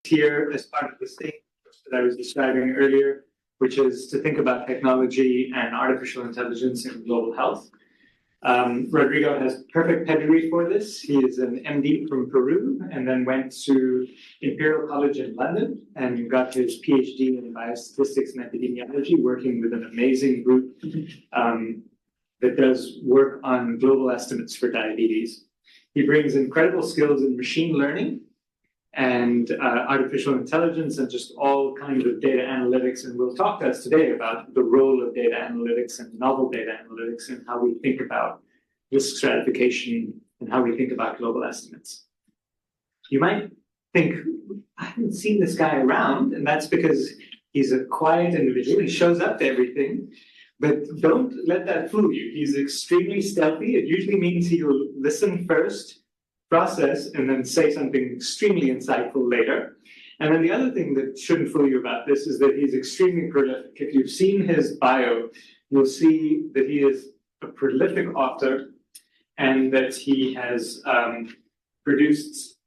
here as part of the same course that I was describing earlier, which is to think about technology and artificial intelligence in global health. Rodrigo has perfect pedigree for this. He is an MD from Peru and then went to Imperial College in London and got his PhD in biostatistics and epidemiology, working with an amazing group that does work on global estimates for diabetes. He brings incredible skills in machine learning and artificial intelligence and just all kinds of data analytics. And we'll talk to us today about the role of data analytics and novel data analytics and how we think about risk stratification and how we think about global estimates. You might think, I haven't seen this guy around, and that's because he's a quiet individual. He shows up to everything, but don't let that fool you. He's extremely stealthy. It usually means he'll listen first, process, and then say something extremely insightful later. And then the other thing that shouldn't fool you about this is that he's extremely prolific. If you've seen his bio, you'll see that he is a prolific author and that he has produced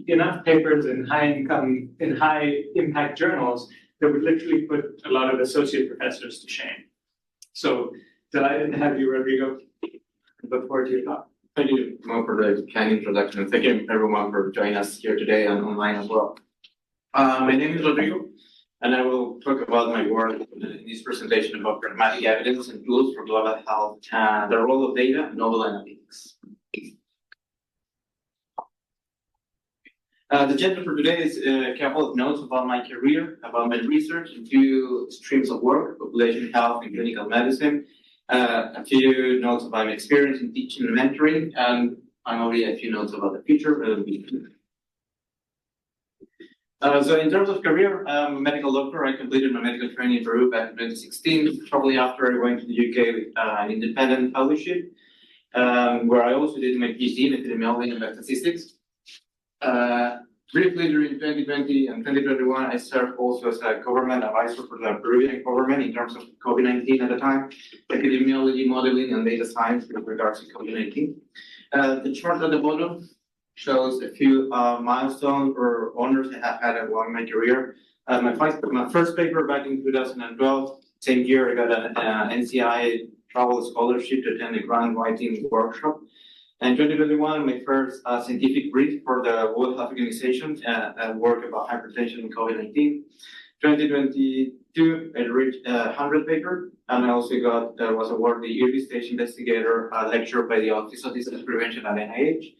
enough papers in high impact journals that would literally put a lot of associate professors to shame. So delighted to have you, Rodrigo. Look forward to your talk. Thank you, Mo, for the kind introduction. Thank you, everyone, for joining us here today and online as well. My name is Rodrigo, and I will talk about my work in this presentation about pragmatic evidence and tools for global health and the role of data and novel analytics. The agenda for today is a couple of notes about my career, about my research in two streams of work, population health and clinical medicine. A few notes about my experience in teaching and mentoring, and finally a few notes about the future. So in terms of career, I'm a medical doctor. I completed my medical training in Peru back in 2016, shortly after I went to the UK with an independent fellowship, where I also did my PhD in epidemiology and biostatistics. Briefly, during 2020 and 2021, I served also as a government advisor for the Peruvian government in terms of COVID-19 at the time, epidemiology modeling and data science with regards to COVID-19. The chart at the bottom shows a few milestones or honors I have had along my career. My first paper back in 2012, same year, I got an NCI travel scholarship to attend a grant writing workshop. In 2021, my first scientific brief for the World Health Organization, work about hypertension and COVID-19. 2022, I reached a 100 paper, and I also was awarded the Early Stage Investigator lecture by the Office of Disease Prevention at NIH.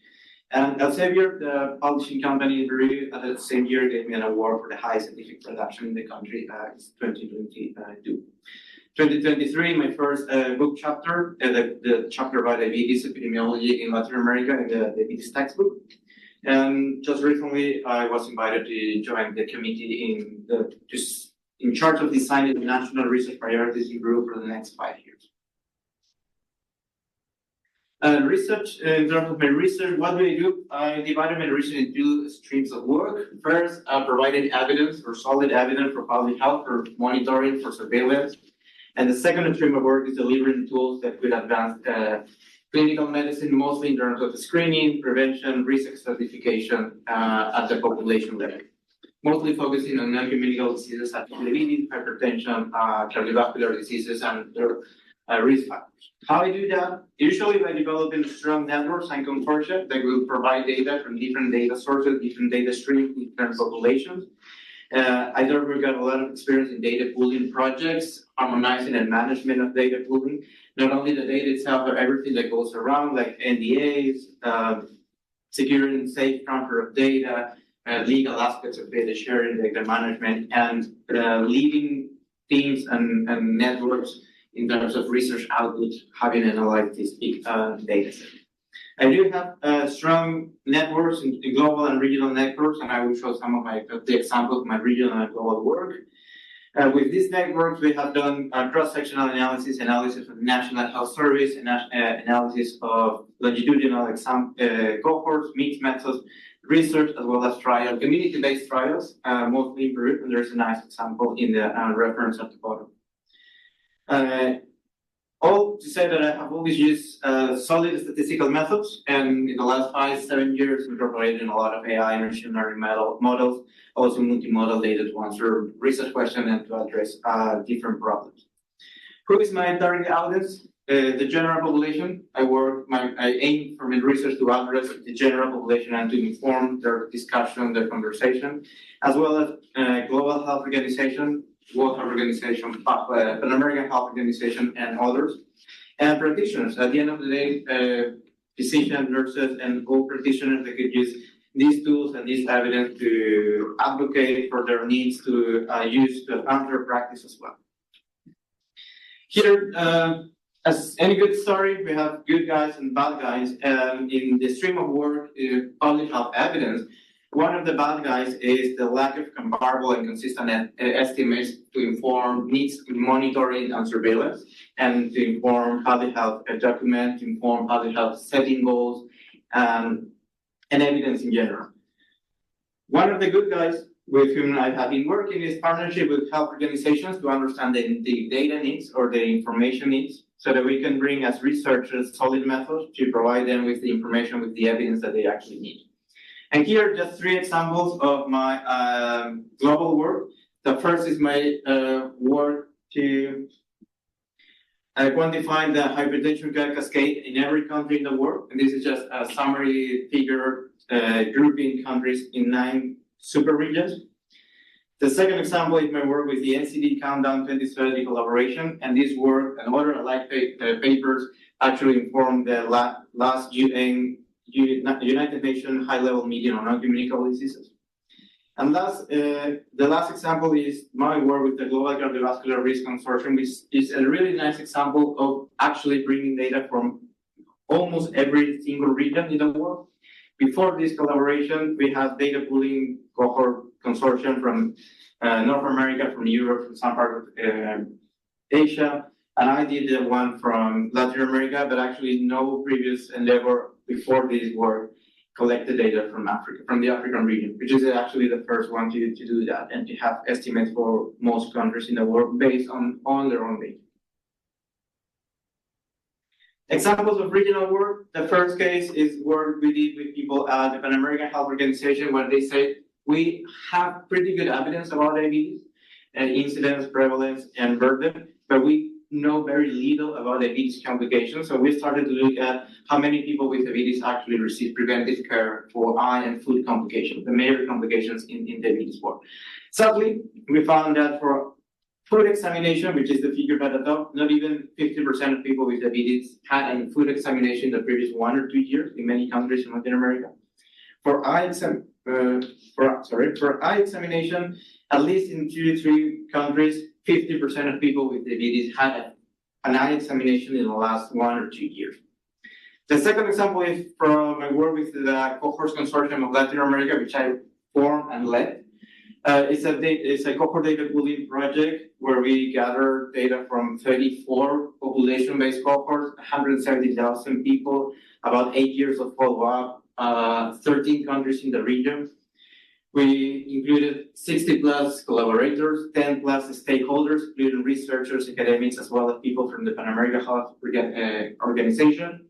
And Elsevier, the publishing company in Peru, at the same year gave me an award for the highest scientific production in the country, 2022. 2023, my first book chapter, the chapter about diabetes epidemiology in Latin America in the diabetes textbook. And just recently, I was invited to join the committee in charge of designing the national research priorities in Peru for the next 5 years. Research, in terms of my research, what do I do? I divided my research into two streams of work. First, providing evidence or solid evidence for public health, for monitoring, for surveillance. And the second stream of work is delivering tools that could advance clinical medicine, mostly in terms of screening, prevention, risk stratification at the population level. Mostly focusing on non-communicable diseases such as diabetes, hypertension, cardiovascular diseases, and their risk factors. How I do that? Usually by developing strong networks and consortia that will provide data from different data sources, different data streams, different populations. I therefore got a lot of experience in data pooling projects, harmonizing and management of data pooling. Not only the data itself, but everything that goes around, like NDAs, securing and safe transfer of data, legal aspects of data sharing, data management, and leading teams and networks in terms of research output, having analyzed this big data set. I do have strong networks in global and regional networks, and I will show some of the examples of my regional and global work. With these networks, we have done cross-sectional analysis of the National Health Service, and analysis of longitudinal cohorts, mixed methods, research, as well as trial, community-based trials, mostly in Peru, and there's a nice example in the reference at the bottom. All to say that I have always used solid statistical methods, and in the last 5-7 years, incorporated in a lot of AI and machine learning models, also multimodal data to answer research questions and to address different problems. Who is my target audience? The general population. I aim for my research to address the general population and to inform their discussion, their conversation, as well as global health organization, World Health Organization, Pan American Health Organization, and others. And practitioners. At the end of the day, physicians, nurses, and all practitioners that could use these tools and this evidence to advocate for their needs to use to advance their practice as well. Here, as any good story, we have good guys and bad guys. In the stream of work, public health evidence, one of the bad guys is the lack of comparable and consistent estimates to inform needs monitoring and surveillance, and to inform how they have a document, to inform how they have setting goals, and evidence in general. One of the good guys with whom I have been working is partnership with health organizations to understand the data needs or the information needs, so that we can bring as researchers solid methods to provide them with the information, with the evidence that they actually need. And here are just 3 examples of my global work. The first is my work to quantify the hypertension care cascade in every country in the world. And this is just a summary figure grouping countries in 9 super regions. The second example is my work with the NCD Countdown 2030 collaboration. And this work and other alike papers actually informed the last United Nations high-level meeting on non-communicable diseases. And the last example is my work with the Global Cardiovascular Risk Consortium, which is a really nice example of actually bringing data from almost every single region in the world. Before this collaboration, we had data pooling cohort consortium from North America, from Europe, from some part of Asia, and I did the one from Latin America, but actually no previous endeavor before this work collected data from Africa, from the African region, which is actually the first one to do that and to have estimates for most countries in the world based on their own data. Examples of regional work. The first case is work we did with people at the Pan American Health Organization, where they said, we have pretty good evidence about diabetes, incidence, prevalence, and burden, but we know very little about diabetes complications. So we started to look at how many people with diabetes actually receive preventive care for eye and food complications, the major complications in diabetes work. Sadly, we found that for food examination, which is the figure at the top, not even 50% of people with diabetes had a food examination in the previous 1 or 2 years in many countries in Latin America. For eye examination, at least in 2 to 3 countries, 50% of people with diabetes had an eye examination in the last 1 or 2 years. The second example is from my work with the Cohorts Consortium of Latin America, which I formed and led. It's a cohort data pooling project where we gather data from 34 population-based cohorts, 170,000 people, about 8 years of follow-up, 13 countries in the region. We included 60 plus collaborators, 10 plus stakeholders, including researchers, academics, as well as people from the Pan American Health Organization.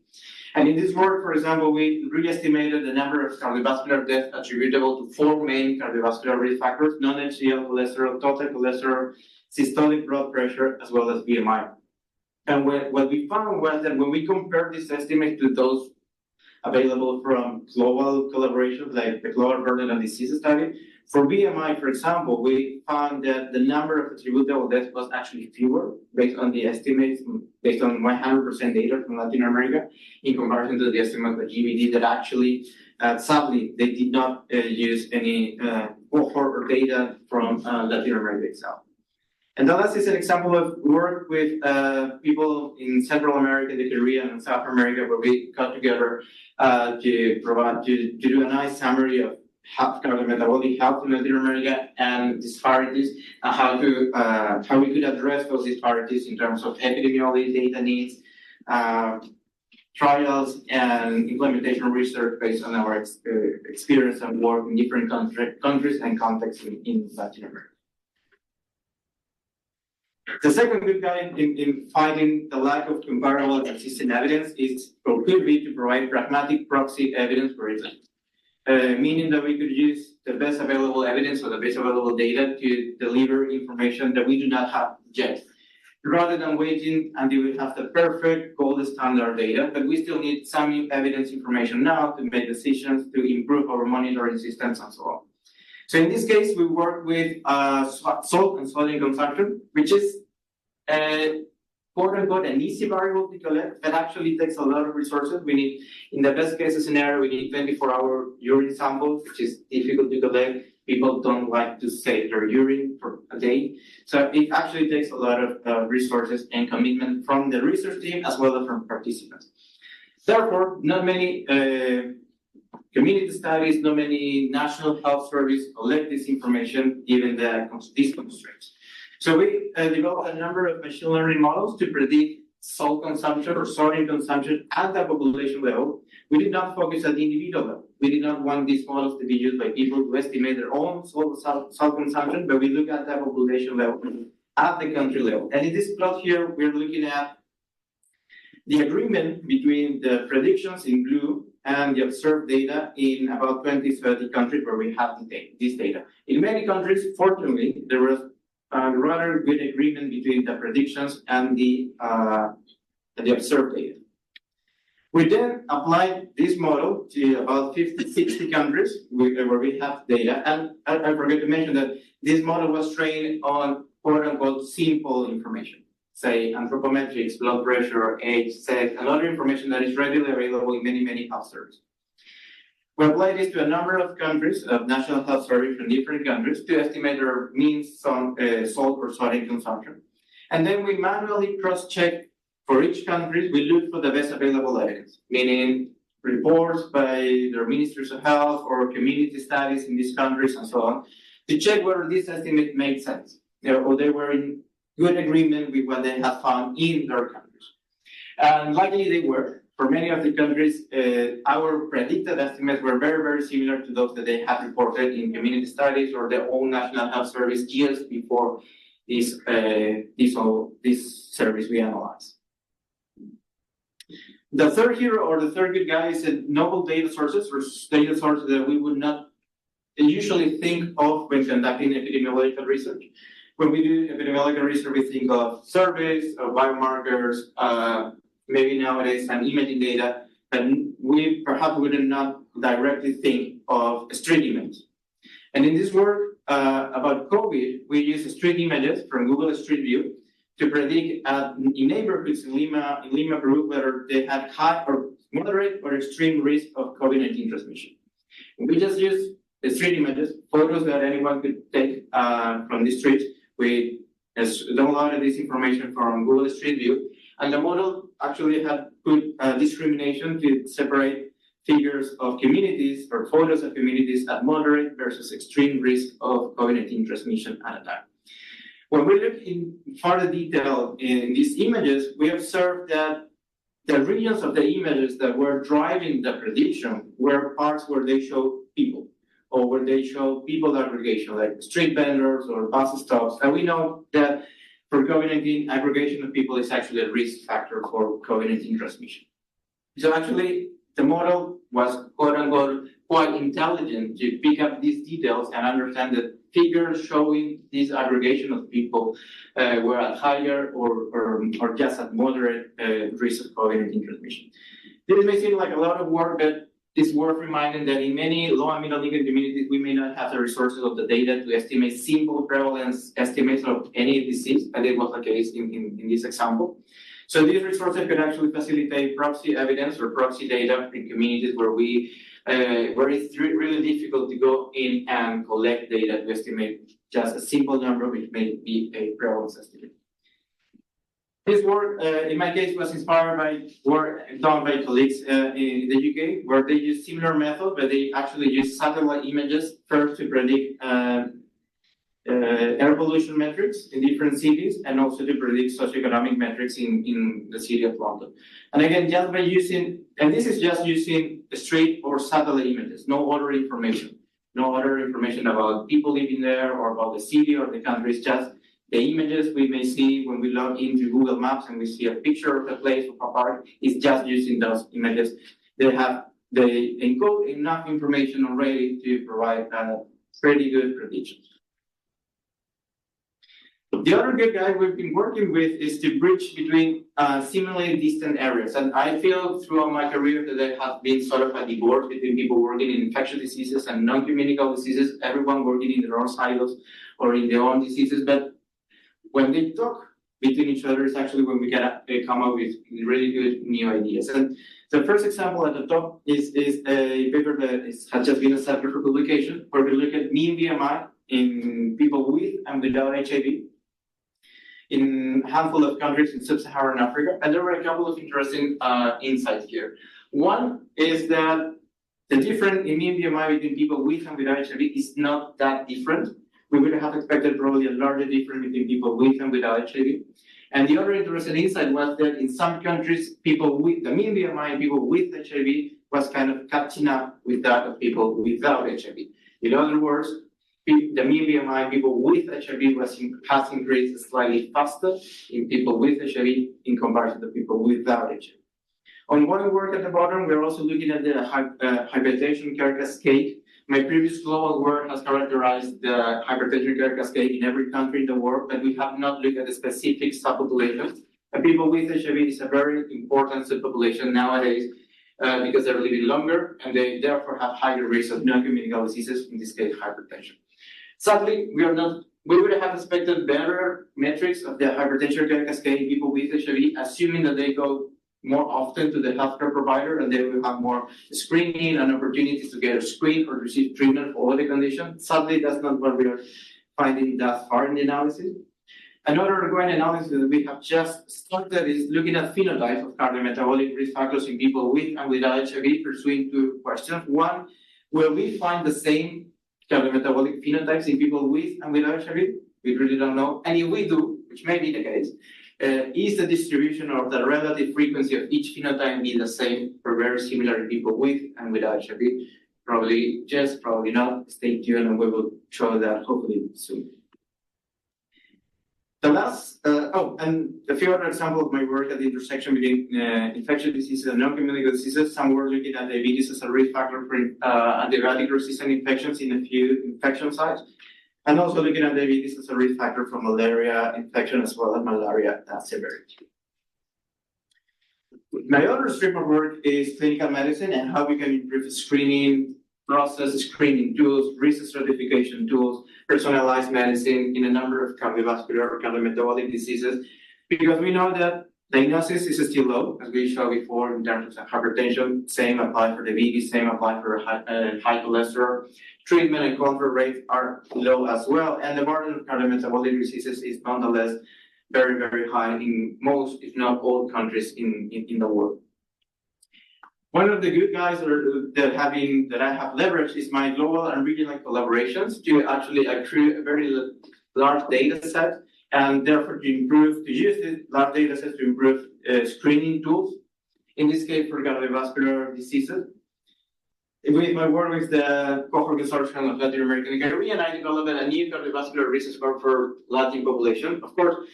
And in this work, for example, we re-estimated the number of cardiovascular deaths attributable to 4 main cardiovascular risk factors: non-HDL cholesterol, total cholesterol, systolic blood pressure, as well as BMI. And what we found was that when we compared this estimate to those available from global collaborations like the Global Burden of Disease Study, for BMI, for example, we found that the number of attributable deaths was actually fewer based on the estimates, based on 100% data from Latin America, in comparison to the estimate that GBD that actually, sadly, they did not use any cohort or data from Latin America itself. And the last is an example of work with people in Central America, the Caribbean, and South America, where we got together to do a nice summary of cardiometabolic health in Latin America and disparities, and how we could address those disparities in terms of epidemiology, data needs, trials, and implementation research based on our experience and work in different countries and contexts in Latin America. The second good guide in finding the lack of comparable and consistent evidence is, or could be, to provide pragmatic proxy evidence for it, meaning that we could use the best available evidence or the best available data to deliver information that we do not have yet, rather than waiting until we have the perfect gold standard data. But we still need some evidence information now to make decisions, to improve our monitoring systems and so on. So in this case, we work with salt and sodium consumption, which is quote unquote an easy variable to collect, but actually takes a lot of resources. We need, in the best case scenario, we need 24-hour urine samples, which is difficult to collect. People don't like to save their urine for a day. So it actually takes a lot of resources and commitment from the research team as well as from participants. Therefore, not many community studies, not many national health service collect this information given these constraints. So we developed a number of machine learning models to predict salt consumption or sodium consumption at the population level. We did not focus at the individual level. We did not want these models to be used by people to estimate their own salt consumption, but we look at the population level, at the country level. And in this plot here, we're looking at the agreement between the predictions in blue and the observed data in about 20-30 countries where we have this data. In many countries, fortunately, there was a rather good agreement between the predictions and the observed data. We then applied this model to about 50-60 countries where we have data. And I forgot to mention that this model was trained on quote-unquote simple information, say anthropometrics, blood pressure, age, sex, and other information that is readily available in many health services. We applied this to a number of countries, of national health service from different countries, to estimate their mean salt or sodium consumption. And then we manually cross-check for each country. We look for the best available evidence, meaning reports by their ministries of health or community studies in these countries and so on, to check whether this estimate made sense, or they were in good agreement with what they had found in their countries. And likely they were. For many of the countries, our predicted estimates were very similar to those that they had reported in community studies or their own national health service years before this service we analyzed. The third hero or the third good guy is novel data sources, or data sources that we would not usually think of when conducting epidemiological research. When we do epidemiological research, we think of surveys, of biomarkers, maybe nowadays some imaging data, but we perhaps would not directly think of street images. And in this work about COVID, we use street images from Google Street View to predict in neighborhoods in Lima, Peru, whether they had high or moderate or extreme risk of COVID-19 transmission. And we just use the street images, photos that anyone could take from the streets. We downloaded this information from Google Street View, and the model actually had put discrimination to separate figures of communities or photos of communities at moderate versus extreme risk of COVID-19 transmission at a time. When we look in further detail in these images, we observed that the regions of the images that were driving the prediction were parts where they show people, or where they show people aggregation, like street vendors or bus stops. And we know that for COVID-19, aggregation of people is actually a risk factor for COVID-19 transmission. So actually, the model was quote-unquote quite intelligent to pick up these details and understand that figures showing this aggregation of people were at higher or just at moderate risk of COVID-19 transmission. This may seem like a lot of work, but it's worth reminding that in many low and middle income communities, we may not have the resources of the data to estimate simple prevalence estimates of any disease, and it was the case in this example. So these resources could actually facilitate proxy evidence or proxy data in communities where it's really difficult to go in and collect data to estimate just a simple number, which may be a prevalence estimate. This work, in my case, was inspired by work done by colleagues in the UK, where they use similar method, but they actually use satellite images first to predict air pollution metrics in different cities, and also to predict socioeconomic metrics in the city of London. And again, just by using, and this is just using street or satellite images, no other information about people living there or about the city or the country. It's just The images we may see when we log into Google Maps and we see a picture of a place of a park is just using those images. They encode enough information already to provide pretty good predictions. The other good guy we've been working with is to bridge between seemingly distant areas. And I feel throughout my career that there has been sort of a divorce between people working in infectious diseases and non-communicable diseases, everyone working in their own silos or in their own diseases. But when they talk between each other is actually when we can come up with really good new ideas. And the first example at the top is a paper that has just been accepted for publication, where we look at mean BMI in people with and without HIV in a handful of countries in sub-Saharan Africa. And there were a couple of interesting insights here. One is that the difference in mean BMI between people with and without HIV is not that different. We would have expected probably a larger difference between people with and without HIV. And the other interesting insight was that in some countries, people with the mean BMI in people with HIV was kind of catching up with that of people without HIV. In other words, the mean BMI in people with HIV has increased slightly faster in people with HIV in comparison to people without HIV. Ongoing work at the bottom, we're also looking at the hypertension care cascade. My previous global work has characterized the hypertension care cascade in every country in the world, but we have not looked at the specific subpopulations. And people with HIV is a very important subpopulation nowadays because they're living longer and they therefore have higher risk of non-communicable diseases, in this case, hypertension. Sadly, we would have expected better metrics of the hypertension care cascade in people with HIV, assuming that they go more often to the healthcare provider and they will have more screening and opportunities to get a screen or receive treatment for all the conditions. Sadly, that's not what we are finding thus far in the analysis. Another ongoing analysis that we have just started is looking at phenotype of cardiometabolic risk factors in people with and without HIV, pursuing two questions. One, will we find the same cardiometabolic phenotypes in people with and without HIV? We really don't know. And if we do, which may be the case, is the distribution of the relative frequency of each phenotype be the same or very similar in people with and without HIV? Probably yes, probably not. Stay tuned and we will show that hopefully soon. The last, and a few other examples of my work at the intersection between infectious diseases and non-communicable diseases. Some were looking at diabetes as a risk factor for antibiotic-resistant infections in a few infection sites. And also looking at diabetes as a risk factor for malaria infection as well as malaria severity. My other stream of work is clinical medicine and how we can improve screening process, screening tools, risk stratification tools, personalized medicine in a number of cardiovascular or cardiometabolic diseases, because we know that diagnosis is still low, as we showed before in terms of hypertension. Same apply for diabetes, same apply for high cholesterol. Treatment and control rates are low as well, and the burden of cardiometabolic diseases is nonetheless very, very high in most, if not all, countries in the world. One of the good guys that I have leveraged is my global and regional collaborations to actually accrue a very large data set, and therefore to use this large data set to improve screening tools, in this case for cardiovascular diseases. With my work with the Cohort Consortium of Latin American and Caribbean, I developed a new cardiovascular risk score for Latin population. Of course,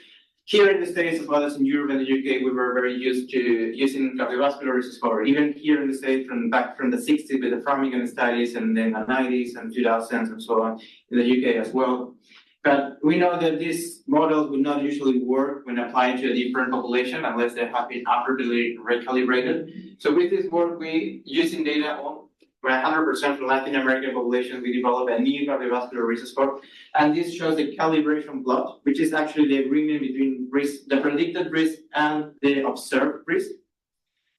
here in the States, as well as in Europe and the UK, we were very used to using cardiovascular risk score. Even here in the States, back from the 60s with the Framingham studies and then the 90s and 2000s and so on, in the UK as well. But we know that these models will not usually work when applied to a different population unless they have been appropriately recalibrated. So with this work, we using data on 100% from Latin American population, we developed a new cardiovascular risk score. And this shows the calibration plot, which is actually the agreement between risk, the predicted risk and the observed risk.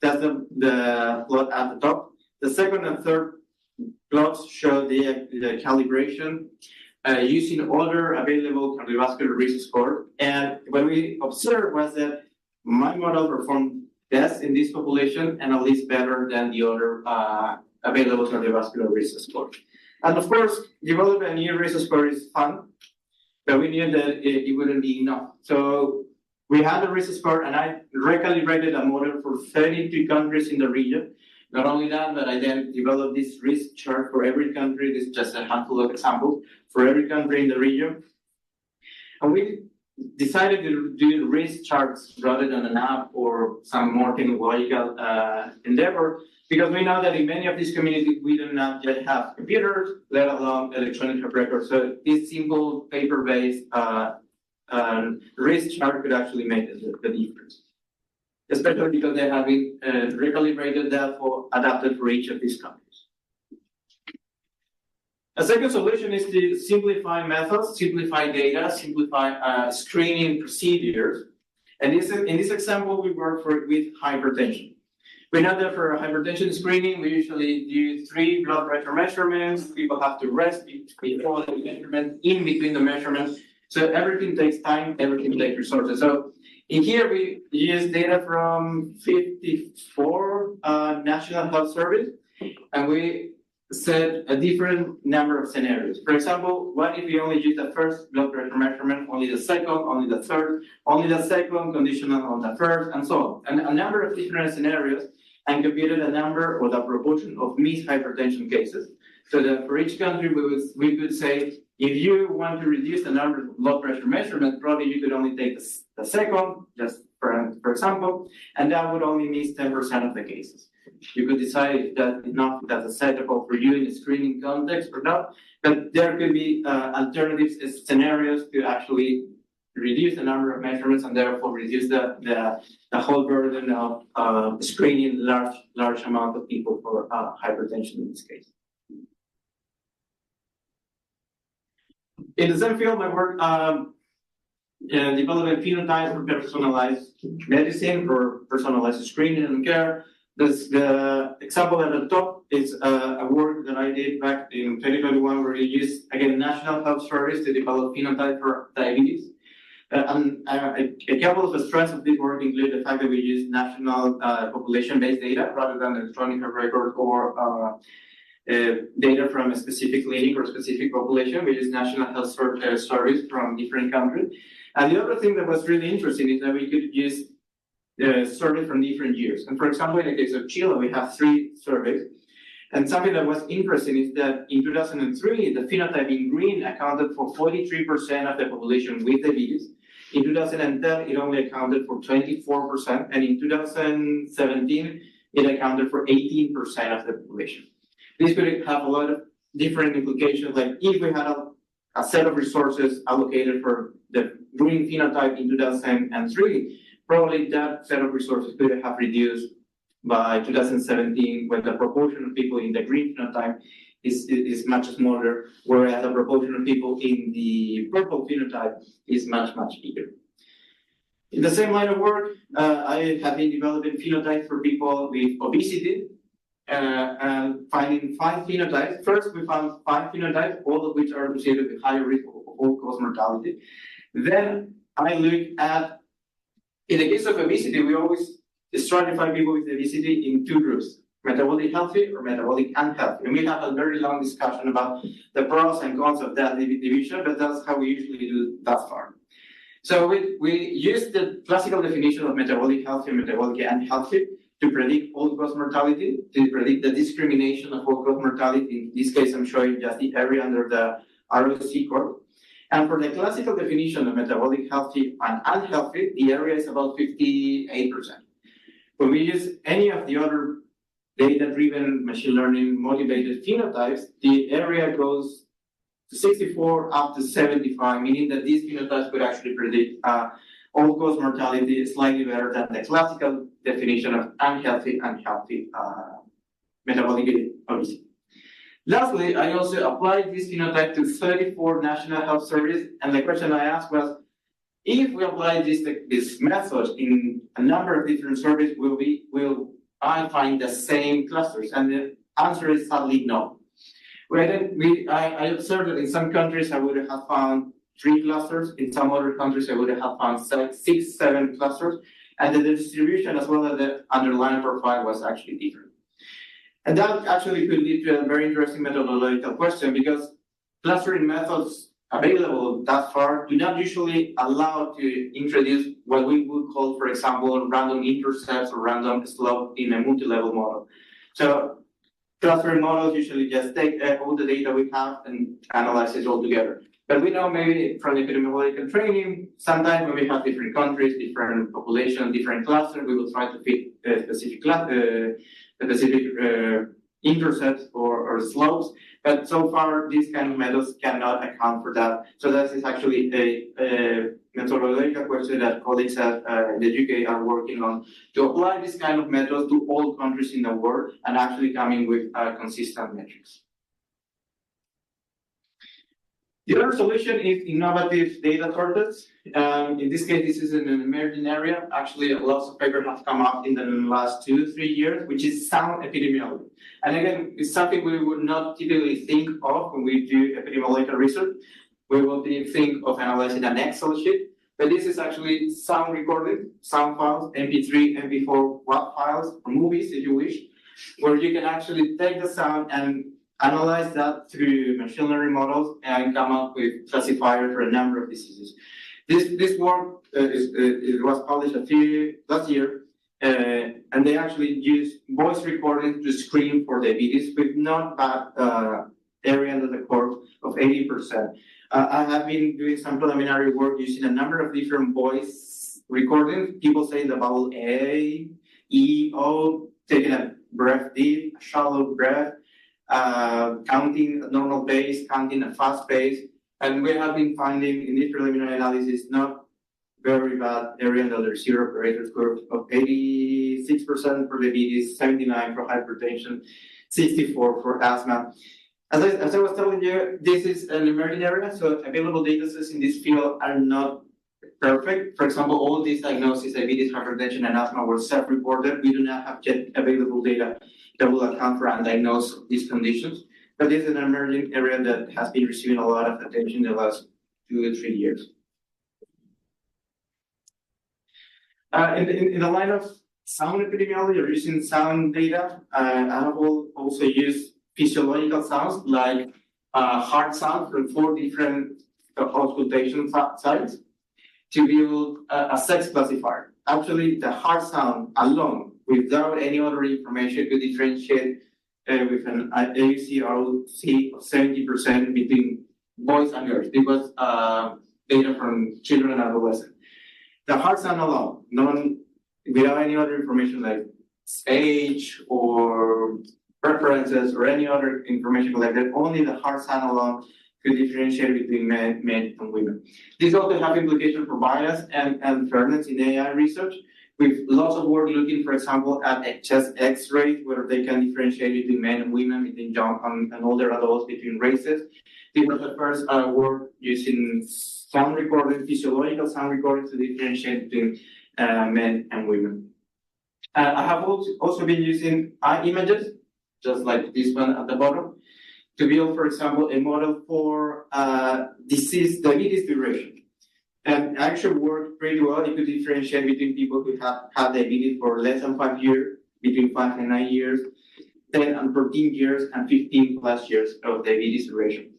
That's the plot at the top. The second and third plots show the calibration using other available cardiovascular risk score. And what we observed was that my model performed best in this population and at least better than the other available cardiovascular risk score. And of course, developing a new risk score is fun, but we knew that it wouldn't be enough. So we had a risk score and I recalibrated a model for 32 countries in the region. Not only that, but I then developed this risk chart for every country. This is just a handful of examples for every country in the region. And we decided to do risk charts rather than an app or some more technological endeavor, because we know that in many of these communities we do not yet have computers, let alone electronic health records. So this simple paper-based risk chart could actually make the difference, especially because they have been recalibrated, therefore adapted for each of these countries. A second solution is to simplify methods, simplify data, simplify screening procedures. And in this example, we work with hypertension. We know that for hypertension screening, we usually do 3 blood pressure measurements. People have to rest before the measurement, in between the measurements. So everything takes time, everything takes resources. So in here, we use data from 54 National Health Service, and we set a different number of scenarios. For example, what if we only use the first blood pressure measurement, only the second, only the third, only the second, conditional on the first, and so on. And a number of different scenarios, and computed a number or the proportion of missed hypertension cases. So that for each country, we could say, if you want to reduce the number of blood pressure measurements, probably you could only take the second, just for example, and that would only miss 10% of the cases. You could decide if that's enough, that's acceptable for you in a screening context or not, but there could be alternatives scenarios to actually reduce the number of measurements and therefore reduce the whole burden of screening large amount of people for hypertension in this case. In the same field, I work developing phenotypes for personalized medicine, for personalized screening and care. The example at the top is a work that I did back in 2021 where we used, again, National Health Service to develop phenotype for diabetes. And a couple of the strengths of this work include the fact that we use national population-based data rather than electronic record or data from a specific clinic or specific population. We use National Health Service from different countries. And the other thing that was really interesting is that we could use surveys from different years. And for example, in the case of Chile, we have 3 surveys. And something that was interesting is that in 2003, the phenotype in green accounted for 43% of the population with diabetes. In 2010, it only accounted for 24%. And in 2017, it accounted for 18% of the population. This could have a lot of different implications, like if we had a set of resources allocated for the green phenotype in 2003, probably that set of resources could have reduced by 2017, when the proportion of people in the green phenotype is much smaller, whereas the proportion of people in the purple phenotype is much bigger. In the same line of work, I have been developing phenotypes for people with obesity, and finding 5 phenotypes. First, we found 5 phenotypes, all of which are associated with higher risk of all-cause mortality. Then I looked at, in the case of obesity, we always stratify people with obesity in 2 groups, metabolic healthy or metabolic unhealthy. And we have a very long discussion about the pros and cons of that division, but that's how we usually do thus far. So we use the classical definition of metabolic healthy and metabolic unhealthy to predict all-cause mortality, to predict the discrimination of all-cause mortality. In this case, I'm showing just the area under the ROC curve. And for the classical definition of metabolic healthy and unhealthy, the area is about 58%. When we use any of the other data-driven, machine learning motivated phenotypes, the area goes to 64 up to 75, meaning that these phenotypes could actually predict all-cause mortality slightly better than the classical definition of unhealthy metabolic obesity. Lastly, I also applied this phenotype to 34 National Health Services, and the question I asked was, if we apply this method in a number of different surveys, will I find the same clusters? And the answer is sadly no. I observed that in some countries I would have found 3 clusters. In some other countries I would have found 6, 7 clusters. And the distribution as well as the underlying profile was actually different. And that actually could lead to a very interesting methodological question, because clustering methods available that far do not usually allow to introduce what we would call, for example, random intercepts or random slope in a multi-level model. So clustering models usually just take all the data we have and analyze it all together. But we know maybe from epidemiological training, sometimes when we have different countries, different population, different clusters, we will try to fit a specific intercepts or slopes. But so far, these kind of methods cannot account for that. So that is actually a methodological question that colleagues at the UK are working on to apply this kind of methods to all countries in the world and actually coming with consistent metrics. The other solution is innovative data sources. In this case, this is an emerging area. Actually, lots of papers have come up in the last 2-3 years, which is sound epidemiology. And again, it's something we would not typically think of when we do epidemiological research. We will think of analyzing an Excel sheet, but this is actually sound recording, sound files, MP3, MP4 WAV files, or movies, if you wish, where you can actually take the sound and analyze that through machine learning models and come up with classifiers for a number of diseases. This work it was published last year, and they actually use voice recording to screen for diabetes with not bad area under the curve of 80%. I have been doing some preliminary work using a number of different voice recordings. People say the vowel A, E, O, taking a breath deep, a shallow breath, counting a normal pace, counting a fast pace. And we have been finding in this preliminary analysis not very bad area under the zero operator curve of 86% for diabetes, 79% for hypertension, 64% for asthma. As I was telling you, this is an emerging area, so available data sets in this field are not perfect. For example, all these diagnoses, diabetes, hypertension, and asthma were self-reported. We do not have yet available data that will account for and diagnose these conditions. But this is an emerging area that has been receiving a lot of attention in the last 2 or 3 years. In the line of sound epidemiology or using sound data, I have also used physiological sounds like heart sound from 4 different auscultation sites to build a sex classifier. Actually, the heart sound alone, without any other information, could differentiate with an AUC of 70% between boys and girls. It was data from children and adolescents. The heart sound alone, without any other information like age or preferences or any other information collected, only the heart sound alone could differentiate between men and women. This also have implications for bias and fairness in AI research, with lots of work looking, for example, at chest X-rays, where they can differentiate between men and women, between young and older adults, between races. This was the first work using sound recording, physiological sound recording to differentiate between men and women. I have also been using eye images, just like this one at the bottom, to build, for example, a model for diabetes duration. And actually worked pretty well. You could differentiate between people who have had diabetes for less than 5 years, between 5 and 9 years, 10 and 14 years, and 15 plus years of diabetes duration.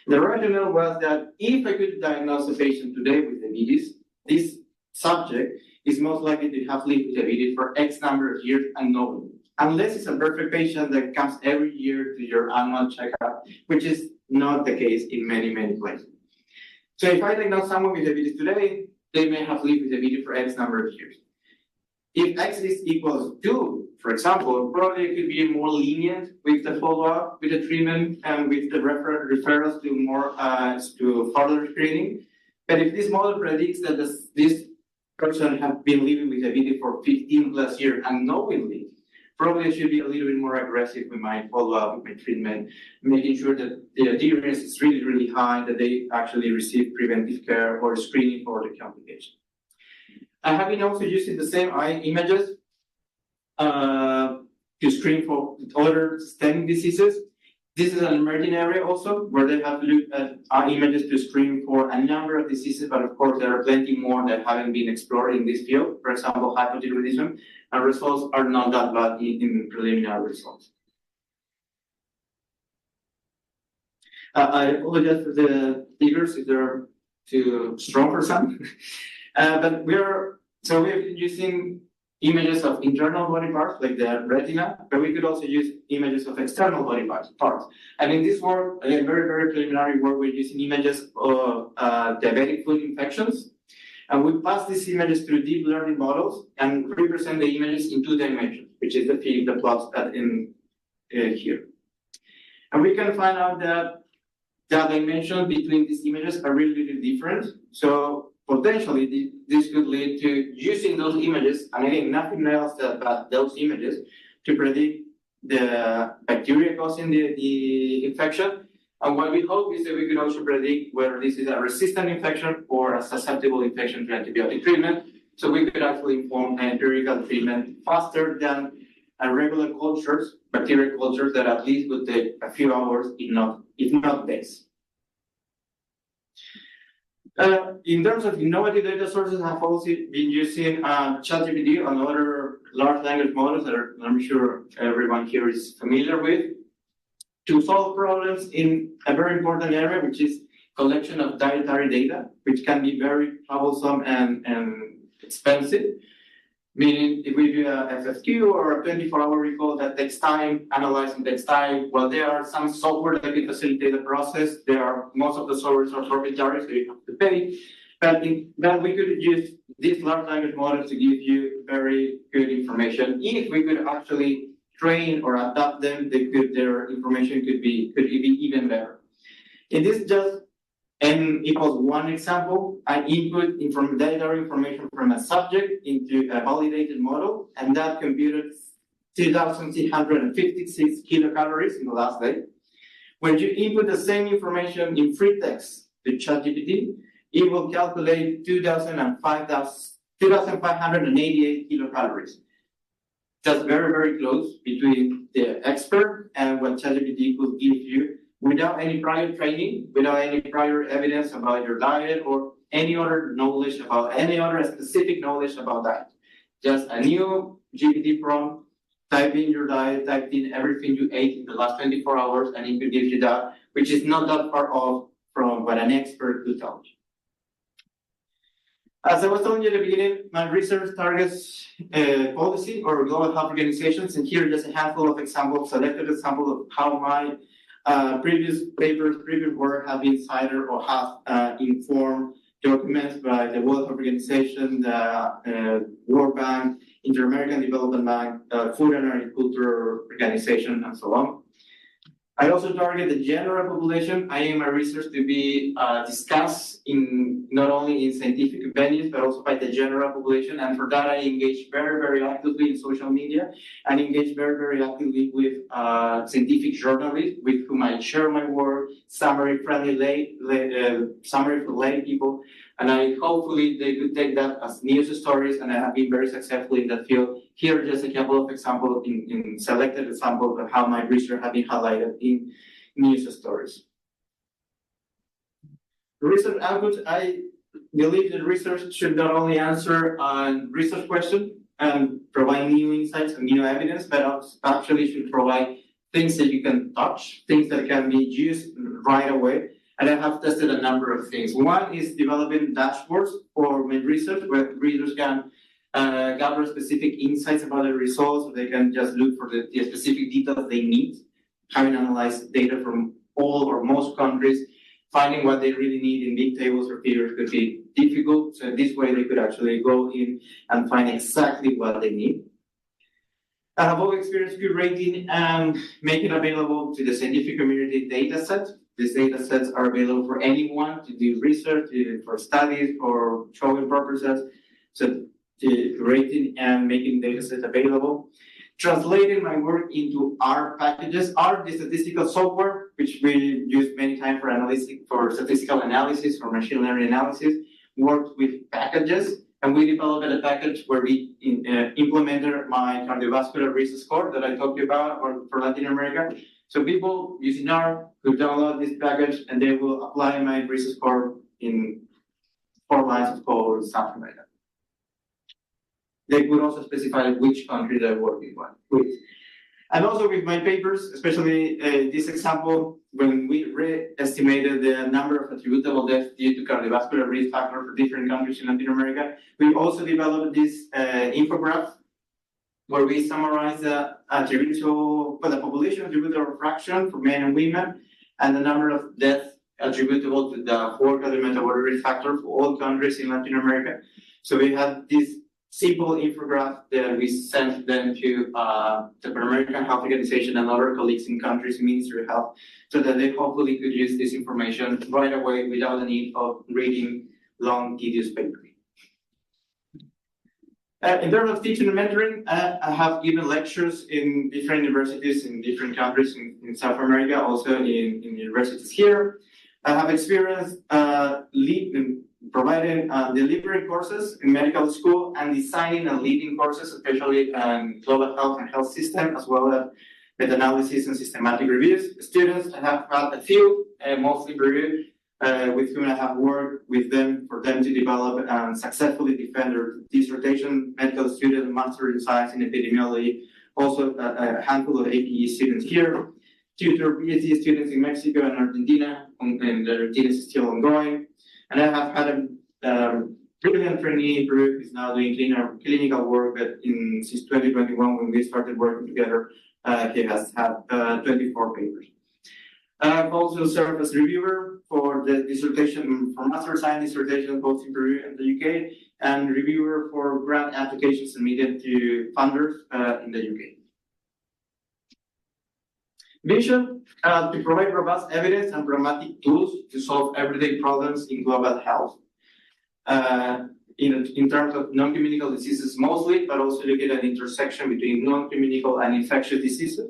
The rationale was that if I could diagnose a patient today with diabetes, this subject is most likely to have lived with diabetes for X number of years and no, unless it's a perfect patient that comes every year to your annual checkup, which is not the case in many, many places. So if I diagnose someone with diabetes today, they may have lived with diabetes for X number of years. If X is equals 2, for example, probably it could be more lenient with the follow-up, with the treatment, and with the referrals to more to further screening. But if this model predicts that this person has been living with diabetes for 15 plus years unknowingly, probably I should be a little bit more aggressive with my follow-up, with my treatment, making sure that the adherence is really, really high, that they actually receive preventive care or screening for the complication. I have been also using the same eye images to screen for other systemic diseases. This is an emerging area also, where they have looked at eye images to screen for a number of diseases, but of course there are plenty more that haven't been explored in this field. For example, hypothyroidism, and results are not that bad in preliminary results. I apologize for the figures if they're too strong for some, but we have been using images of internal body parts, like the retina, but we could also use images of external body parts. And in this work, again, very, very preliminary work, we're using images of diabetic foot infections. And we pass these images through deep learning models and represent the images in 2 dimensions, which is the plots in here. And we can find out that the dimensions between these images are really, really different. So potentially, this could lead to using those images, and again, nothing else but those images, to predict the bacteria causing the infection. And what we hope is that we could also predict whether this is a resistant infection or a susceptible infection to antibiotic treatment. So we could actually inform empirical treatment faster than regular cultures, bacterial cultures that at least would take a few hours, if not days. In terms of innovative data sources, I've also been using ChatGPT and other large language models that I'm sure everyone here is familiar with, to solve problems in a very important area, which is collection of dietary data, which can be very troublesome and expensive. Meaning, if we do a FFQ or a 24-hour recall, that takes time, analyzing takes time. Well, there are some software that can facilitate the process. Most of the softwares are proprietary, so you have to pay. But we could use these large language models to give you very good information. If we could actually train or adapt them, their information could be even better. In this just N equals 1 example, I input dietary information from a subject into a validated model, and that computed 2,356 kilocalories in the last day. When you input the same information in free text to ChatGPT, it will calculate 2,588 kilocalories. Just very, very close between the expert and what ChatGPT could give you without any prior training, without any prior evidence about your diet or any other knowledge about any other specific knowledge about that. Just a new GPT prompt, type in your diet, type in everything you ate in the last 24 hours, and it will give you that, which is not that far off from what an expert could tell you. As I was telling you at the beginning, my research targets policy or global health organizations, and here just a handful of examples, selected examples of how my previous work have been cited or have informed documents by the World Health Organization, the World Bank, Inter-American Development Bank, Food and Agriculture Organization, and so on. I also target the general population. I aim my research to be discussed in not only in scientific venues, but also by the general population. And for that, I engage very, very actively in social media and engage very, very actively with scientific journalists with whom I share my work, summary for lay people. And hopefully they could take that as news stories, and I have been very successful in that field. Here are just a couple of examples in selected examples of how my research has been highlighted in news stories. Research outputs, I believe that research should not only answer research questions and provide new insights and new evidence, but actually should provide things that you can touch, things that can be used right away. And I have tested a number of things. One is developing dashboards for my research where readers can gather specific insights about the results, or they can just look for the specific details they need. Having analyzed data from all or most countries, finding what they really need in big tables or figures could be difficult. So this way they could actually go in and find exactly what they need. I have all experience curating and making available to the scientific community data sets. These data sets are available for anyone to do research, for studies, or showing purposes. So curating and making data sets available. Translating my work into R packages. R, the statistical software, which we use many times for statistical analysis or machine learning analysis, works with packages. And we developed a package where we implemented my cardiovascular risk score that I talked about for Latin America. So people using R could download this package and they will apply my risk score in 4 lines of code or something like that. They could also specify which country they're working with. And also with my papers, especially this example, when we re-estimated the number of attributable deaths due to cardiovascular risk factor for different countries in Latin America, we also developed this infograph where we summarize the attributable, the population attributable fraction for men and women, and the number of deaths attributable to the 4 cardiometabolic risk factor for all countries in Latin America. So we had this simple infographic that we sent them to the Pan-American Health Organization and other colleagues in countries in Ministry of Health, so that they hopefully could use this information right away without the need of reading long, tedious papers. In terms of teaching and mentoring, I have given lectures in different universities in different countries in South America, also in universities here. I have experience providing delivering courses in medical school and designing and leading courses, especially in global health and health system, as well as meta-analysis and systematic reviews. Students, I have had a few, mostly Peru, with whom I have worked with them for them to develop and successfully defend their dissertation, medical student, master in science in epidemiology, also a handful of APE students here, tutor PhD students in Mexico and Argentina, and Argentina is still ongoing. And I have had a brilliant trainee in Peru who is now doing clinical work, but since 2021, when we started working together, he has had 24 papers. I've also served as reviewer for the dissertation, for master science dissertation, both in Peru and the UK, and reviewer for grant applications submitted to funders in the UK. Vision, to provide robust evidence and pragmatic tools to solve everyday problems in global health. In terms of non-communicable diseases mostly, but also look at an intersection between non-communicable and infectious diseases.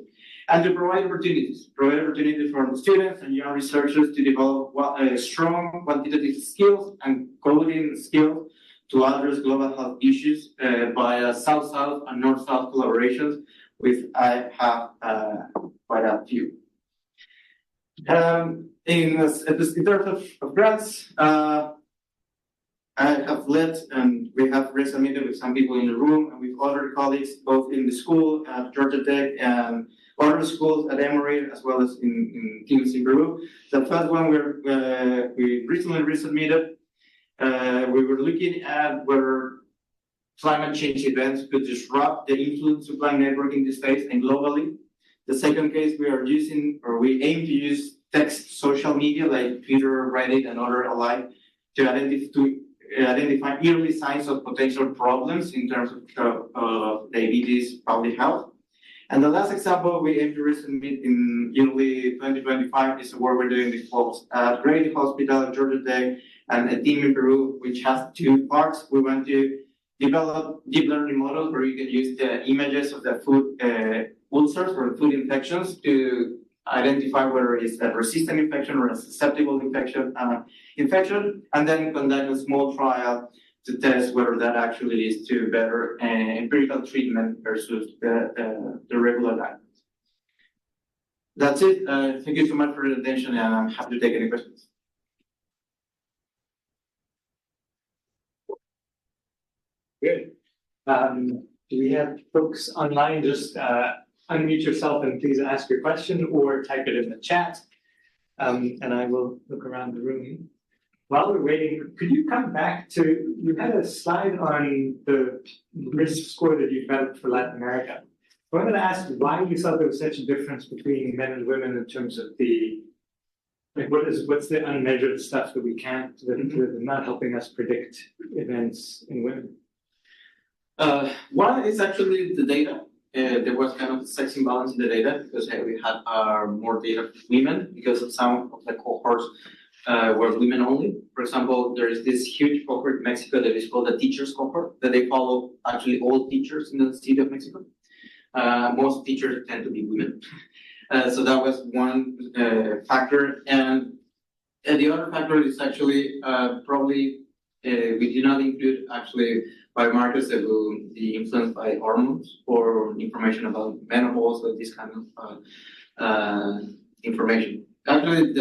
And to provide opportunities for students and young researchers to develop strong quantitative skills and coding skills to address global health issues via South-South and North-South collaborations, which I have quite a few. In terms of grants, I have led, and we have resubmitted with some people in the room and with other colleagues, both in the school at Georgia Tech and other schools at Emory, as well as in teams in Peru. The first one we recently resubmitted. We were looking at whether climate change events could disrupt the influence supply network in the States and globally. The second case we aim to use text social media like Twitter, Reddit, and other alike to identify early signs of potential problems in terms of diabetes, public health. And the last example we aim to resubmit in early 2025 is the work we're doing with folks at Grady Hospital at Georgia Tech and a team in Peru, which has 2 parts. We want to develop deep learning models where you can use the images of the food ulcers or food infections to identify whether it's a resistant infection or a susceptible infection, and then conduct a small trial to test whether that actually leads to better empirical treatment versus the regular guidance. That's it. Thank you so much for your attention, and I'm happy to take any questions. Good. Do we have folks online? Just unmute yourself and please ask your question or type it in the chat, and I will look around the room. While we're waiting, could you come back to, you had a slide on the risk score that you developed for Latin America. I wanted to ask why you thought there was such a difference between men and women in terms of what's the unmeasured stuff that we can't, that are not helping us predict events in women? One is actually the data. There was kind of a sex imbalance in the data because we had more data for women because of some of the cohorts were women only. For example, there is this huge cohort in Mexico that is called the teachers cohort, that they follow actually all teachers in the city of Mexico. Most teachers tend to be women. So that was one factor. And the other factor is actually probably we do not include actually biomarkers that will be influenced by hormones or information about menopause or this kind of information. Actually,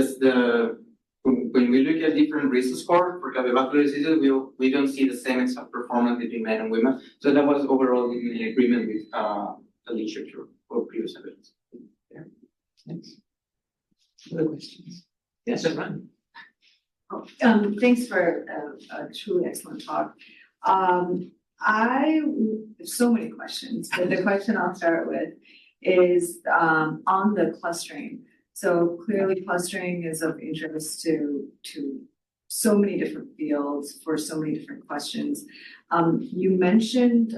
when we look at different risk scores for cardiovascular diseases, we don't see the same exact performance between men and women. So that was overall in agreement with the literature or previous evidence. Yeah. Thanks. Other questions? Yes, Ryan. Thanks for a truly excellent talk. I so many questions, but the question I'll start with is on the clustering. So clearly clustering is of interest to so many different fields for so many different questions. You mentioned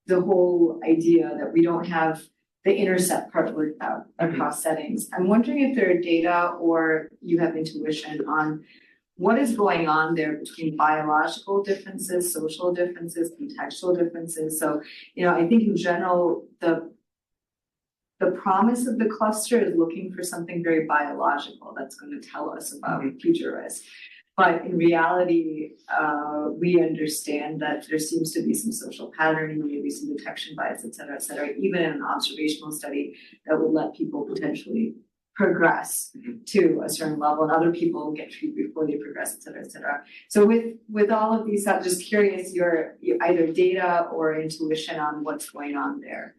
the whole idea that we don't have the intercept part worked out across settings. I'm wondering if there are data or you have intuition on what is going on there between biological differences, social differences, contextual differences. So, I think in general, the promise of the cluster is looking for something very biological that's going to tell us about future risk. But in reality, we understand that there seems to be some social patterning, maybe some detection bias, et cetera, even in an observational study that would let people potentially progress to a certain level, and other people get treated before they progress, et cetera, et cetera. So with all of these, I'm just curious your either data or intuition on what's going on there.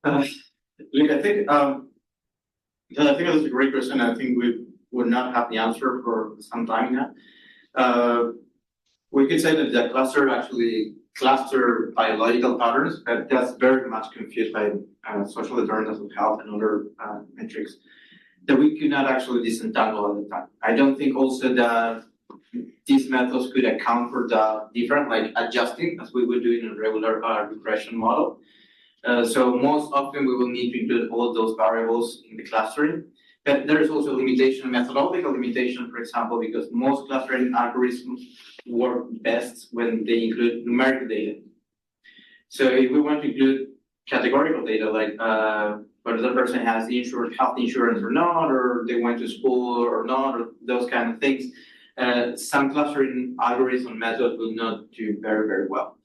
Look, I think that's a great question. I think we would not have the answer for some time now. We could say that the cluster actually cluster biological patterns, but that's very much confused by social determinants of health and other metrics that we could not actually disentangle at the time. I don't think also that these methods could account for the different, like adjusting as we would do in a regular regression model. So most often we will need to include all those variables in the clustering. But there is also a limitation, a methodological limitation, for example, because most clustering algorithms work best when they include numerical data. So if we want to include categorical data, like whether the person has health insurance or not, or they went to school or not, or those kind of things, some clustering algorithm methods will not do very, very well.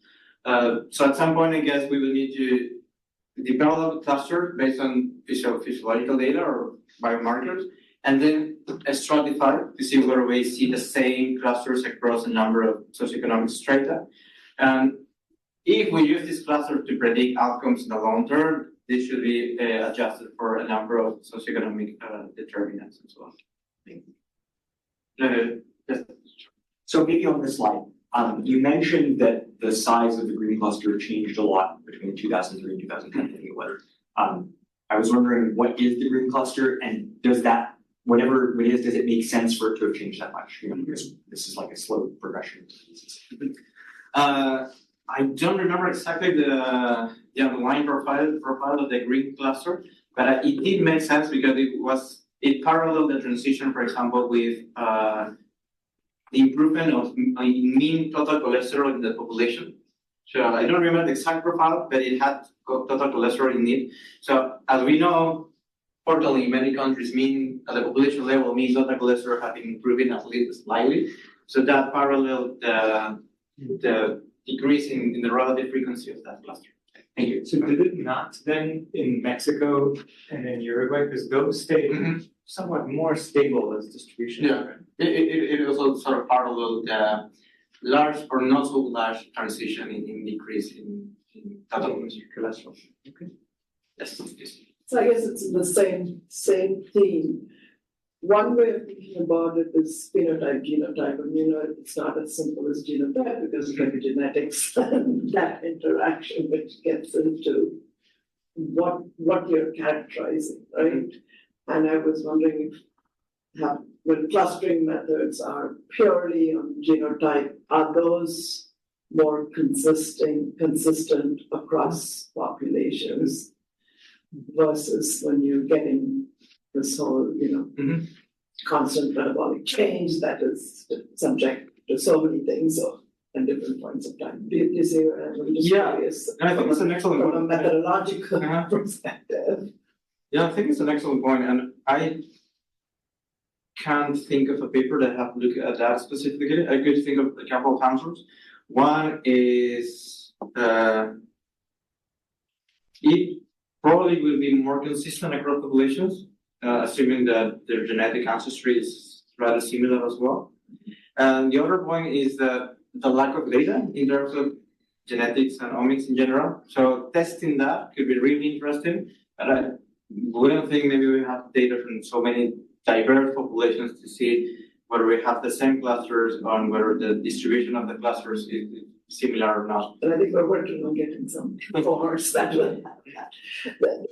So at some point, I guess we will need to develop a cluster based on physiological data or biomarkers, and then stratify to see whether we see the same clusters across a number of socioeconomic strata. And if we use this cluster to predict outcomes in the long term, this should be adjusted for a number of socioeconomic determinants and so on. So maybe on this slide, you mentioned that the size of the green cluster changed a lot between 2003 and 2010, I think it was. I was wondering, what is the green cluster, and does that, whatever it is, does it make sense for it to have changed that much? Because this is like a slow progression. I don't remember exactly the underlying profile of the green cluster, but it did make sense because it paralleled the transition, for example, with the improvement of mean total cholesterol in the population. So I don't remember the exact profile, but it had total cholesterol in it. So as we know, fortunately, in many countries, mean at the population level, mean total cholesterol have been improving at least slightly. So that paralleled the decrease in the relative frequency of that cluster. Thank you. So did it not then in Mexico and in Uruguay, because those stayed somewhat more stable as distribution? Yeah, it also sort of paralleled the large or not so large transition in decrease in total cholesterol. Okay. Yes. So I guess it's the same theme. One way of thinking about it is phenotype, genotype, and it's not as simple as genotype because of epigenetics and that interaction which gets into what you're characterizing, right? And I was wondering if when clustering methods are purely on genotype, are those more consistent across populations versus when you're getting this whole, constant metabolic change that is subject to so many things at different points of time. Do you see where I'm just curious? And I think it's an excellent from a methodological perspective. Yeah, I think it's an excellent point, and I can't think of a paper that have looked at that specifically. I could think of a couple of answers. One is it probably will be more consistent across populations, assuming that their genetic ancestry is rather similar as well. And the other point is that the lack of data in terms of genetics and omics in general. So testing that could be really interesting. But we don't think maybe we have data from so many diverse populations to see whether we have the same clusters, on whether the distribution of the clusters is similar or not. And I think we're working on getting some force that will have that.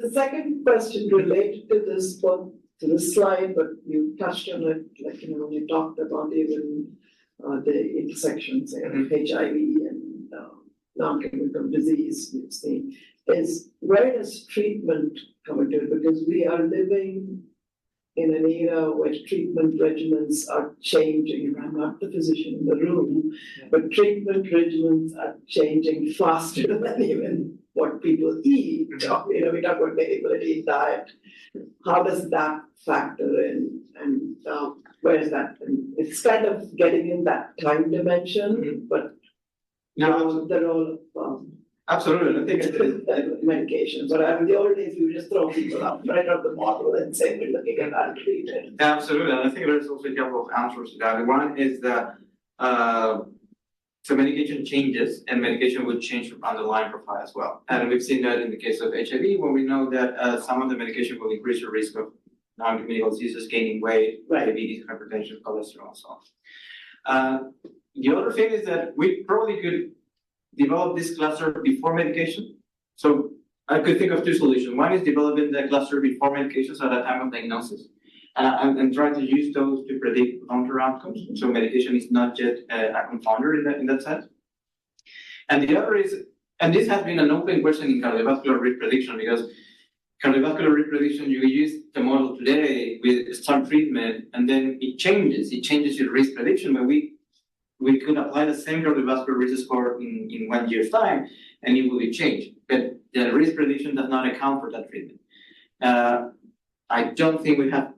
The second question related to this one, to this slide, but you touched on it, like, when you talked about even the intersections of HIV and non-communicable disease, we've seen, is where does treatment come into it? Because we are living in an era where treatment regimens are changing. I'm not the physician in the room, but treatment regimens are changing faster than even what people eat. We talk about variability in diet. How does that factor in? And where is that? And it's kind of getting in that time dimension, but they're all Absolutely, I think medications. But in the old days, we would just throw people out right out the bottle and say we're looking at untreated. absolutely, and I think there's also a couple of answers to that. One is that so medication changes, and medication will change from underlying profile as well. And we've seen that in the case of HIV, where we know that some of the medication will increase your risk of non-communicable diseases, gaining weight, diabetes, hypertension, cholesterol, and so on. The other thing is that we probably could develop this cluster before medication. So I could think of two solutions. One is developing the cluster before medications at the time of diagnosis, and try to use those to predict long-term outcomes. So medication is not yet a confounder in that sense. And the other is, and this has been an open question in cardiovascular risk prediction, because cardiovascular risk prediction, you use the model today with some treatment, and then it changes your risk prediction, but we could apply the same cardiovascular risk score in 1 year's time, and it will be changed. But the risk prediction does not account for that treatment. I don't think we have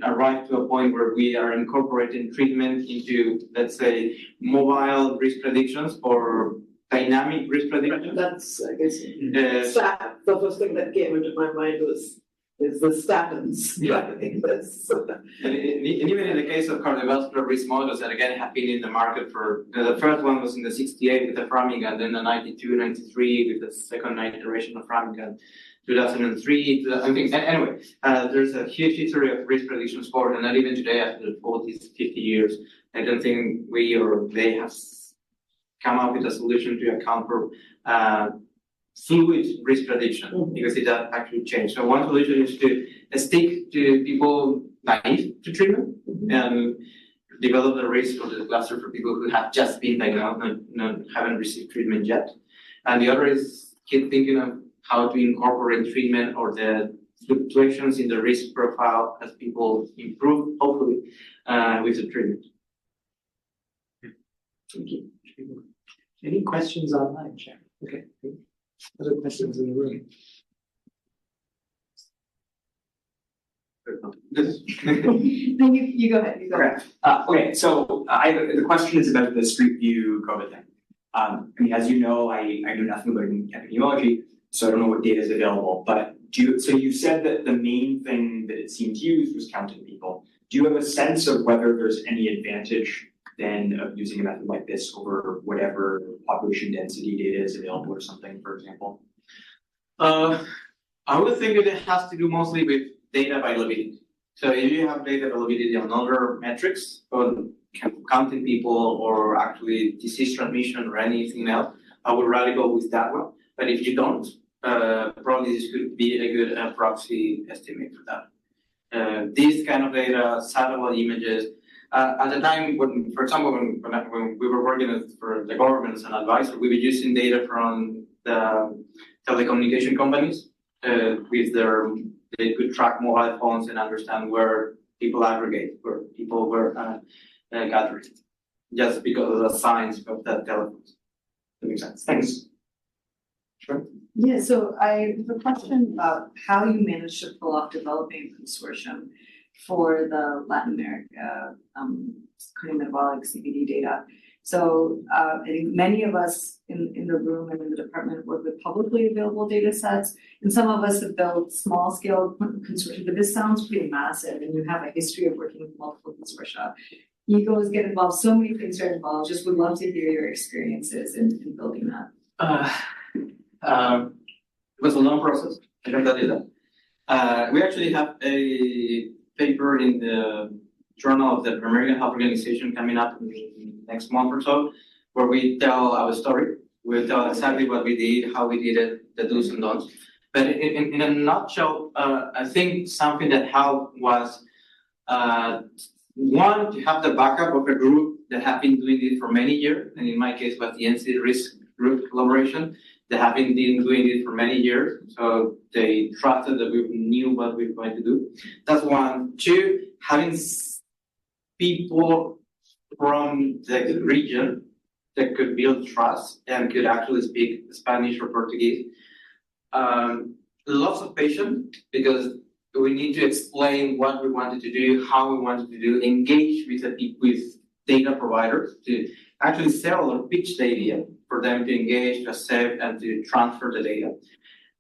arrived to a point where we are incorporating treatment into, let's say, mobile risk predictions or dynamic risk predictions. That's, I guess, the first thing that came into my mind is the statins. I think that's. And even in the case of cardiovascular risk models that again have been in the market for, the first one was in the 68 with the Framingham, then the 92, 93 with the second iteration of Framingham, 2003, I think, anyway, there's a huge history of risk prediction sport, and not even today after 40, 50 years, I don't think we or they have come up with a solution to account for fluid risk prediction, because it does actually change. So one solution is to stick to people naive to treatment and develop the risk or the cluster for people who have just been diagnosed and haven't received treatment yet. And the other is keep thinking of how to incorporate treatment or the fluctuations in the risk profile as people improve, hopefully, with the treatment. Thank you. Any questions online, Sharon? Okay. Other questions in the room? No, you go ahead. Okay, so the question is about the Street View COVID thing. I mean, as you know, I know nothing about epidemiology, so I don't know what data is available. But so you said that the main thing that it seemed to use was counting people. Do you have a sense of whether there's any advantage then of using a method like this over whatever population density data is available or something, for example? I would think that it has to do mostly with data availability. So if you have data availability on other metrics, on counting people or actually disease transmission or anything else, I would rather go with that one. But if you don't, probably this could be a good proxy estimate for that. This kind of data, satellite images, at the time when, for example, when we were working for the government as an advisor, we were using data from the telecommunication companies they could track mobile phones and understand where people aggregate, where people were gathering, just because of the size of that telephones. That makes sense. Thanks. Sure. Yeah, so I have a question about how you managed to pull off developing a consortium for the Latin America cardiometabolic CVD data. So I think many of us in the room and in the department work with publicly available data sets, and some of us have built small scale consortia, but this sounds pretty massive, and you have a history of working with multiple consortia. Egos get involved, so many things are involved. Just would love to hear your experiences in building that. It was a long process. I can tell you that. We actually have a paper in the journal of the American Health Organization coming up in the next month or so, where we tell our story. We tell exactly what we did, how we did it, the do's and don'ts. But in a nutshell, I think something that helped was one, to have the backup of a group that have been doing this for many years, and in my case, was the NC Risk Group collaboration. They have been doing it for many years, so they trusted that we knew what we were going to do. That's one. Two, having people from the region that could build trust and could actually speak Spanish or Portuguese. Lots of patience, because we need to explain what we wanted to do, how we wanted to do, engage with data providers to actually sell or pitch the idea for them to engage, to accept, and to transfer the data.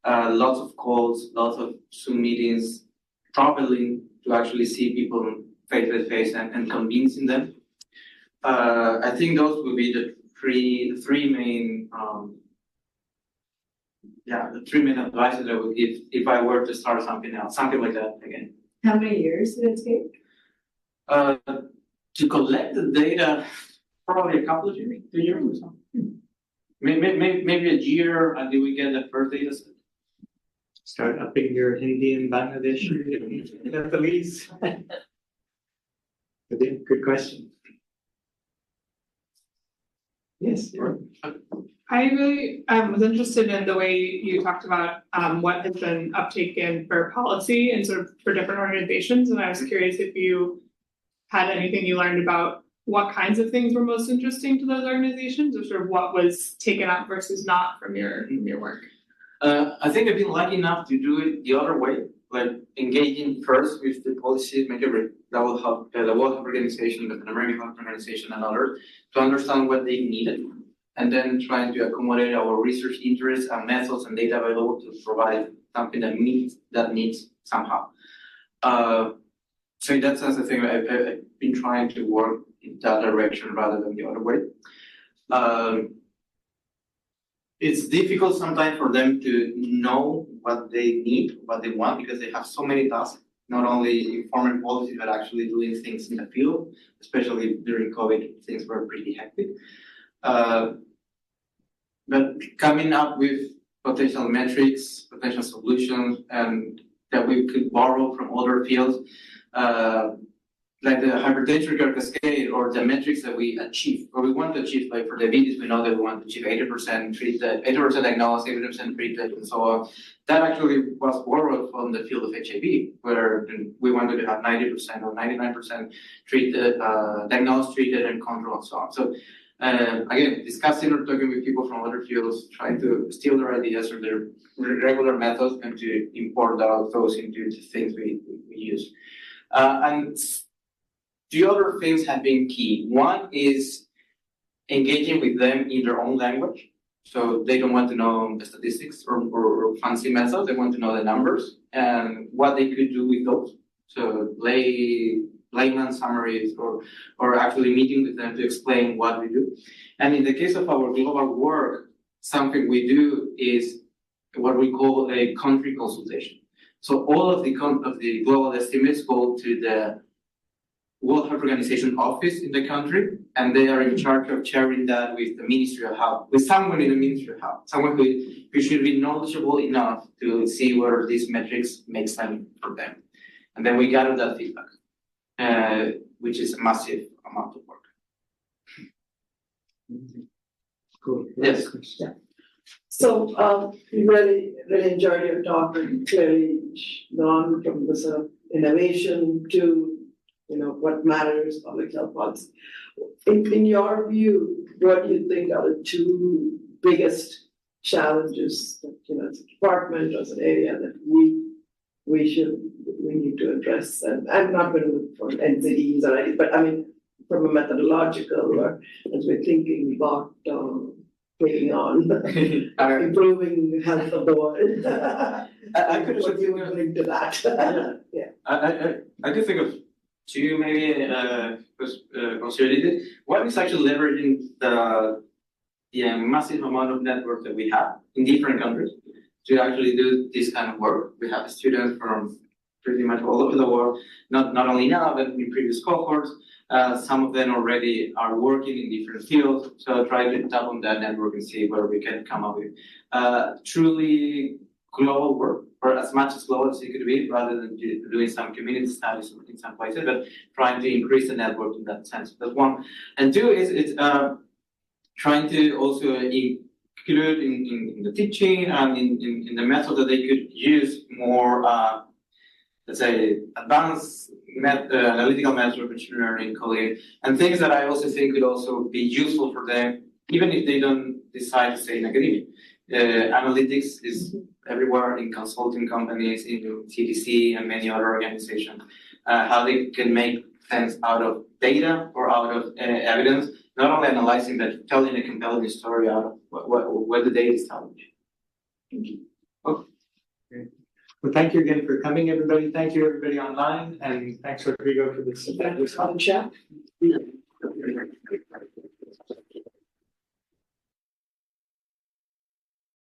Lots of calls, lots of Zoom meetings, traveling to actually see people face to face and convincing them. I think those would be the three main advices I would give if I were to start something else, something like that again. How many years did it take? To collect the data, probably a couple of years, 2 years or something. Maybe a year until we get the first data set. Start upping your Hindi and Bangladesh Nepalese. Good question. Yes. I really was interested in the way you talked about what has been uptaken for policy and sort of for different organizations, and I was curious if you had anything you learned about what kinds of things were most interesting to those organizations, or sort of what was taken up versus not from your work. I think I've been lucky enough to do it the other way, like engaging first with the policy maker that will help the World Health Organization, the American Health Organization, and others to understand what they needed, and then trying to accommodate our research interests and methods and data available to provide something that meets that needs somehow. So in that sense, I think I've been trying to work in that direction rather than the other way. It's difficult sometimes for them to know what they need, what they want, because they have so many tasks, not only informing policy, but actually doing things in the field, especially during COVID, things were pretty hectic. But coming up with potential metrics, potential solutions, and that we could borrow from other fields, like the hypertension curve cascade, or the metrics that we achieve, or we want to achieve. Like for diabetes, we know that we want to achieve 80% treated, 80% diagnosed, 80% treated, and so on. That actually was borrowed from the field of HIV, where we wanted to have 90% or 99% treated, diagnosed, treated, and controlled, and so on. So again, discussing or talking with people from other fields, trying to steal their ideas or their regular methods and to import those into the things we use. And the other things have been key. One is engaging with them in their own language. So they don't want to know the statistics or fancy methods. They want to know the numbers and what they could do with those. So layman summaries or actually meeting with them to explain what we do. And in the case of our global work, something we do is what we call a country consultation. So all of the global estimates go to the World Health Organization office in the country, and they are in charge of sharing that with the Ministry of Health, with someone in the Ministry of Health, someone who should be knowledgeable enough to see whether these metrics make sense for them. And then we gather that feedback, which is a massive amount of work. Cool. Yes. Yeah. So, really enjoyed your talk, and clearly gone from the sort of innovation to, what matters, public health policy. In your view, what do you think are the two biggest challenges that, as a department, as an area that we need to address? And I'm not going to look for NCDs or anything, but I mean, from a methodological, or as we're thinking about taking on improving the health of the world. I could what you would bring to that. Yeah. I could think of two maybe possibilities. One is actually leveraging the massive amount of network that we have in different countries to actually do this kind of work. We have students from pretty much all over the world, not only now, but in previous cohorts. Some of them already are working in different fields, so try to tap on that network and see where we can come up with truly global work, or as much as global as it could be, rather than doing some community studies in some places, but trying to increase the network in that sense. That's one. And two is it's trying to also include in the teaching and in the method that they could use more, let's say, advanced analytical methods of machine learning, coding, and things that I also think could also be useful for them, even if they don't decide to stay in academia. Analytics is everywhere in consulting companies, in CDC and many other organizations. How they can make sense out of data or out of evidence, not only analyzing but telling a compelling story out of what the data is telling you. Thank you. Okay. Well, thank you again for coming, everybody. Thank you, everybody online, and thanks, Rodrigo, for this. On chat.